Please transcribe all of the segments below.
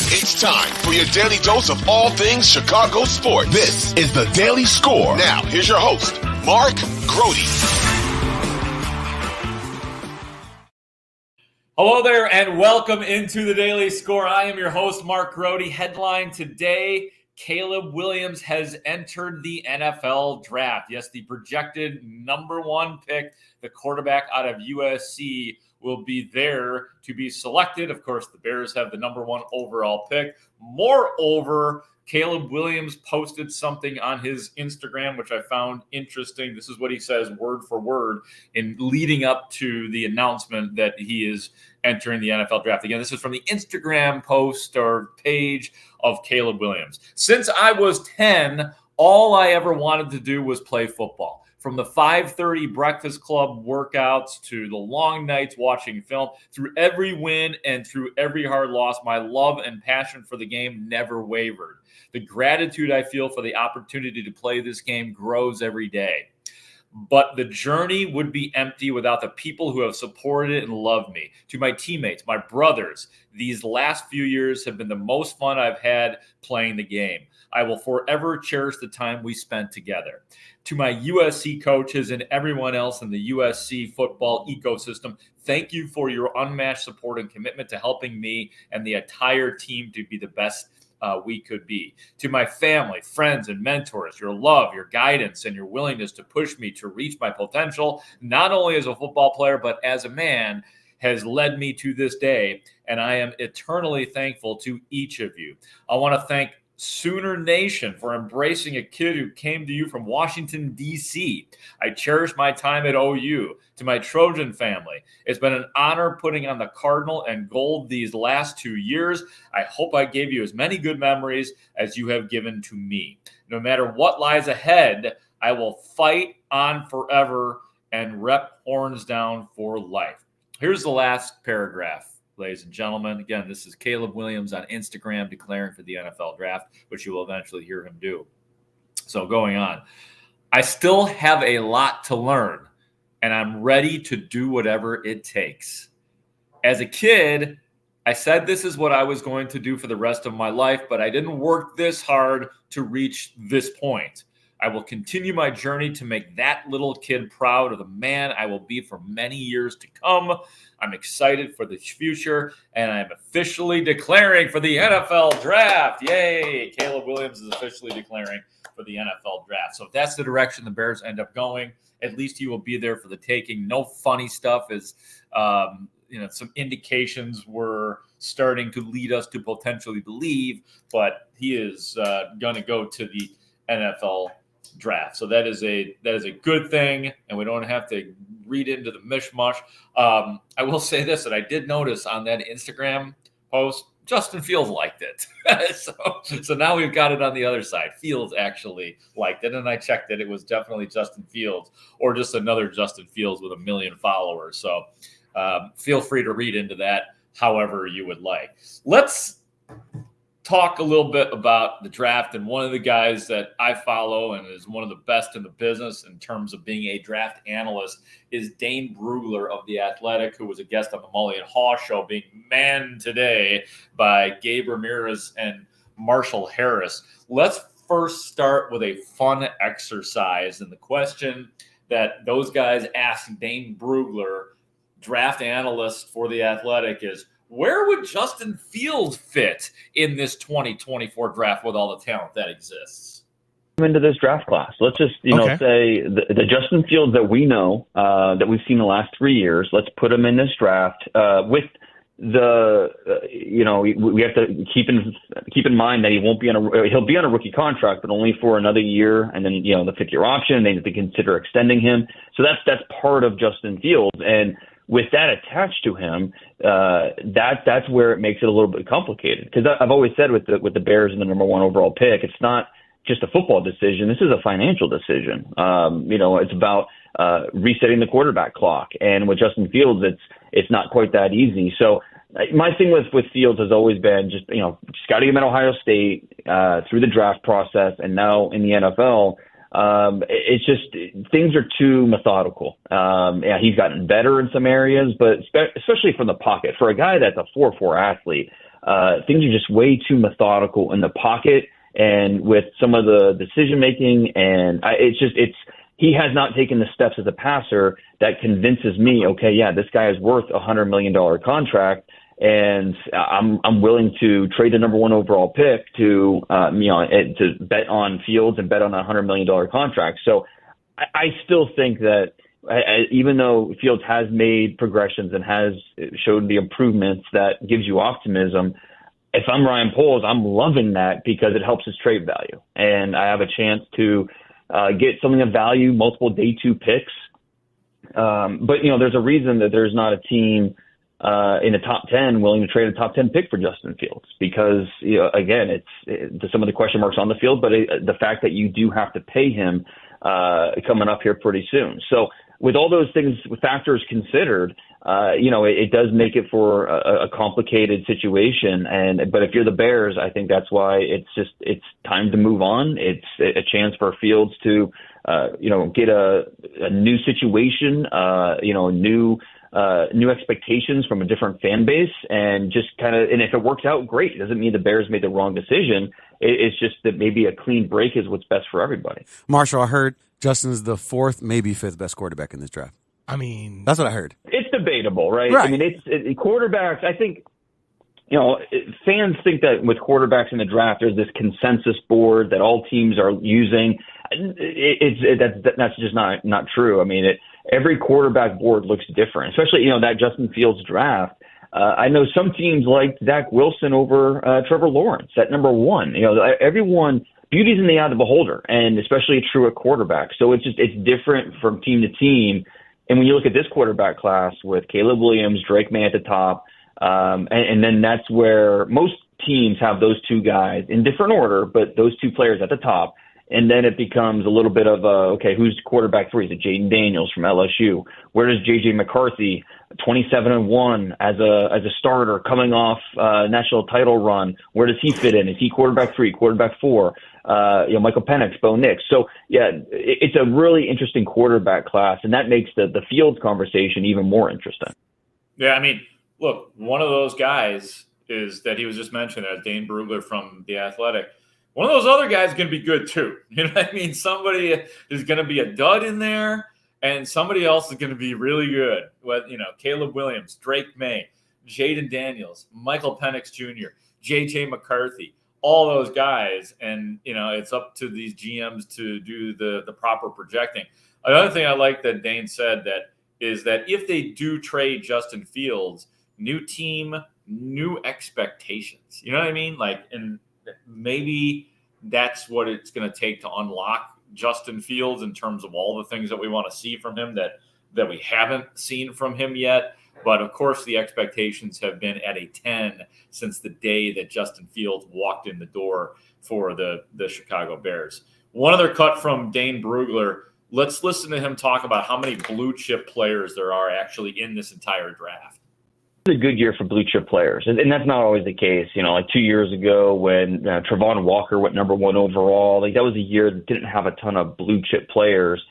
It's time for your daily dose of all things Chicago sports. This is the Daily Score. Now, here's your host, Mark Grote. Hello there, and welcome into the Daily Score. I am your host, Mark Grote. Headline today, Caleb Williams has entered the NFL draft. Yes, the projected number one pick, the quarterback out of USC, will be there to be selected. Of course, the Bears have the number one overall pick. Moreover, Caleb Williams posted something on his Instagram, which I found interesting. This is what he says word for word in leading up to the announcement that he is entering the NFL draft. Again, this is from the Instagram post or page of Caleb Williams. Since I was 10, all I ever wanted to do was play football. From the 5:30 Breakfast Club workouts to the long nights watching film, through every win and through every hard loss, my love and passion for the game never wavered. The gratitude I feel for the opportunity to play this game grows every day. But the journey would be empty without the people who have supported it and loved me. To my teammates, my brothers, these last few years have been the most fun I've had playing the game. I will forever cherish the time we spent together. To my USC coaches and everyone else in the USC football ecosystem, thank you for your unmatched support and commitment to helping me and the entire team to be the best we could be. To my family, friends, and mentors, your love, your guidance, and your willingness to push me to reach my potential, not only as a football player, but as a man, has led me to this day, and I am eternally thankful to each of you. I want to thank Sooner Nation for embracing a kid who came to you from Washington, D.C. I cherish my time at OU. To my Trojan family, it's been an honor putting on the Cardinal and gold these last 2 years. I hope I gave you as many good memories as you have given to me. No matter what lies ahead, I will fight on forever and rep horns down for life. Here's the last paragraph. Ladies and gentlemen, again, this is Caleb Williams on Instagram declaring for the NFL draft, which you will eventually hear him do. So going on, I still have a lot to learn, and I'm ready to do whatever it takes. As a kid, I said this is what I was going to do for the rest of my life, but I didn't work this hard to reach this point. I will continue my journey to make that little kid proud of the man I will be for many years to come. I'm excited for the future, and I'm officially declaring for the NFL draft. Yay! Caleb Williams is officially declaring for the NFL draft. So if that's the direction the Bears end up going, at least he will be there for the taking. No funny stuff as some indications were starting to lead us to potentially believe, but he is going to go to the NFL draft. So that is a good thing, and we don't have to read into the mishmash. I will say this, that I did notice on that Instagram post, Justin Fields liked it. so now we've got it on the other side. Fields actually liked it, and I checked it. It was definitely Justin Fields, or just another Justin Fields with 1 million followers. So feel free to read into that however you would like. Let's talk a little bit about the draft, and one of the guys that I follow and is one of the best in the business in terms of being a draft analyst is Dane Brugler of The Athletic, who was a guest on the Mully and Haugh show, being manned today by Gabe Ramirez and Marshall Harris. Let's first start with a fun exercise, and the question that those guys asked Dane Brugler, draft analyst for The Athletic, is, where would Justin Fields fit in this 2024 draft with all the talent that exists? Into this draft class, let's just say the Justin Fields that we know, that we've seen the last 3 years. Let's put him in this draft with the we have to keep in mind that he'll be on a rookie contract, but only for another year, and then the 5th-year option. They need to consider extending him. So that's part of Justin Fields, and with that attached to him, that's where it makes it a little bit complicated. Because I've always said with the Bears and the number one overall pick, it's not just a football decision. This is a financial decision. It's about resetting the quarterback clock. And with Justin Fields, it's not quite that easy. So my thing with Fields has always been just scouting him at Ohio State through the draft process, and now in the NFL. It's just things are too methodical. He's gotten better in some areas, but especially from the pocket. For a guy that's a 4.4 athlete, things are just way too methodical in the pocket and with some of the decision making. And he has not taken the steps as a passer that convinces me, okay, yeah, this guy is worth $100 million contract. And I'm willing to trade the number 1 overall pick to bet on Fields and bet on a $100 million contract. So I still think that even though Fields has made progressions and has showed the improvements that gives you optimism, if I'm Ryan Poles, I'm loving that because it helps his trade value. And I have a chance to get something of value, multiple day 2 picks. But, there's a reason that there's not a team in the top 10 willing to trade a top 10 pick for Justin Fields because, again, it's some of the question marks on the field, but the fact that you do have to pay him coming up here pretty soon. So with all those factors considered, it does make it for a complicated situation. But if you're the Bears, I think that's why it's time to move on. It's a chance for Fields to, get a new situation, new expectations from a different fan base and just and if it works out, great. It doesn't mean the Bears made the wrong decision. It's just that maybe a clean break is what's best for everybody. Marshall, I heard Justin is the 4th, maybe 5th best quarterback in this draft. I mean, that's what I heard. It's debatable, right? I mean, quarterbacks, I think, fans think that with quarterbacks in the draft, there's this consensus board that all teams are using. That's just not true. I mean, every quarterback board looks different, especially, that Justin Fields draft. I know some teams like Zach Wilson over Trevor Lawrence at number 1. Everyone, beauty's in the eye of the beholder, and especially true at quarterback. So it's different from team to team. And when you look at this quarterback class with Caleb Williams, Drake May at the top, and then that's where most teams have those 2 guys in different order, but those 2 players at the top. And then it becomes a little bit of okay, who's quarterback 3? Is it Jaden Daniels from LSU? Where does J.J. McCarthy, 27-1 as a starter coming off national title run? Where does he fit in? Is he quarterback 3, quarterback 4? Michael Penix, Bo Nix. So yeah, it's a really interesting quarterback class, and that makes the Fields conversation even more interesting. Yeah, I mean, look, one of those guys is that he was just mentioned as Dane Brugler from The Athletic. One of those other guys is going to be good too. You know what I mean? Somebody is going to be a dud in there, and somebody else is going to be really good. Caleb Williams, Drake May, Jaden Daniels, Michael Penix Jr., J.J. McCarthy, all those guys. And, it's up to these GMs to do the proper projecting. Another thing I like that Dane said is that if they do trade Justin Fields, new team, new expectations. You know what I mean? And maybe that's what it's going to take to unlock Justin Fields in terms of all the things that we want to see from him that we haven't seen from him yet. But, of course, the expectations have been at a 10 since the day that Justin Fields walked in the door for the Chicago Bears. One other cut from Dane Brugler. Let's listen to him talk about how many blue-chip players there are actually in this entire draft. A good year for blue chip players, and that's not always the case. Like 2 years ago when Travon Walker went number 1 overall, that was a year that didn't have a ton of blue chip players.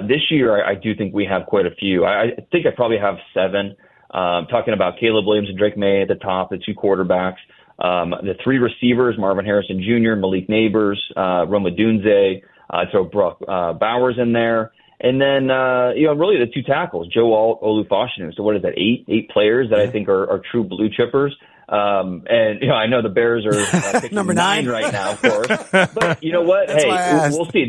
This year, I do think we have quite a few. I think I probably have 7. Talking about Caleb Williams and Drake May at the top, the 2 quarterbacks, the 3 receivers, Marvin Harrison Jr., Malik Neighbors, Rome Odunze, throw Brock Bowers in there. And then, really the 2 tackles, Joe Alt, Olufoshinu. So what is that, 8 players that I think are true blue chippers. And, I know the Bears are picking number 9 right now, of course. But you know what? Hey, we'll see.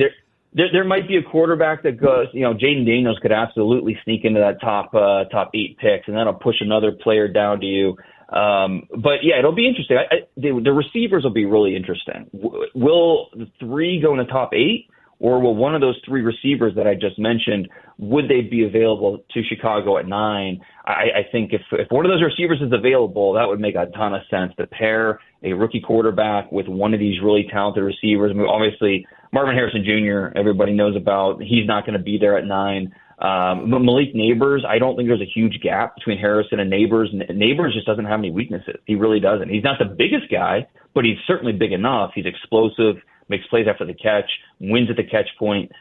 There might be a quarterback that goes, Jaden Daniels could absolutely sneak into that top 8 picks, and that'll push another player down to you. But yeah, it'll be interesting. The receivers will be really interesting. Will the 3 go in the top 8? Or will one of those 3 receivers that I just mentioned, would they be available to Chicago at 9? I think if one of those receivers is available, that would make a ton of sense to pair a rookie quarterback with one of these really talented receivers. I mean, obviously, Marvin Harrison Jr., everybody knows about. He's not going to be there at 9. But Malik Neighbors, I don't think there's a huge gap between Harrison and Neighbors. Neighbors just doesn't have any weaknesses. He really doesn't. He's not the biggest guy, but he's certainly big enough. He's explosive, makes plays after the catch, wins at the catch point.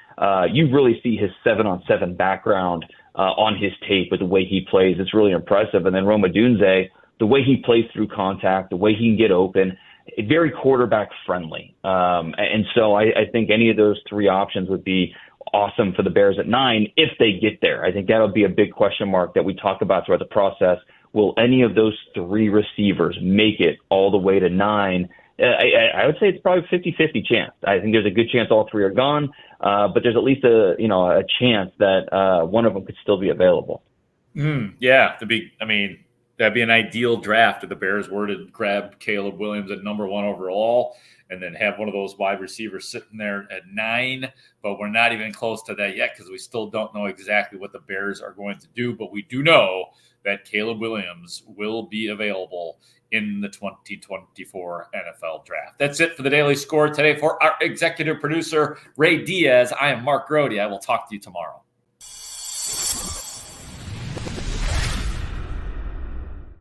You really see his 7-on-7 background on his tape with the way he plays. It's really impressive. And then Rome Odunze, the way he plays through contact, the way he can get open, very quarterback friendly. And so I think any of those three options would be awesome for the Bears at 9 if they get there. I think that'll be a big question mark that we talk about throughout the process. Will any of those three receivers make it all the way to 9? I would say it's probably a 50-50 chance. I think there's a good chance all three are gone, but there's at least a chance that one of them could still be available. Yeah, that'd be an ideal draft if the Bears were to grab Caleb Williams at number 1 overall and then have one of those wide receivers sitting there at 9. But we're not even close to that yet because we still don't know exactly what the Bears are going to do. But we do know that Caleb Williams will be available in the 2024 NFL Draft. That's it for the Daily Score today. For our executive producer, Ray Diaz, I am Mark Grote. I will talk to you tomorrow.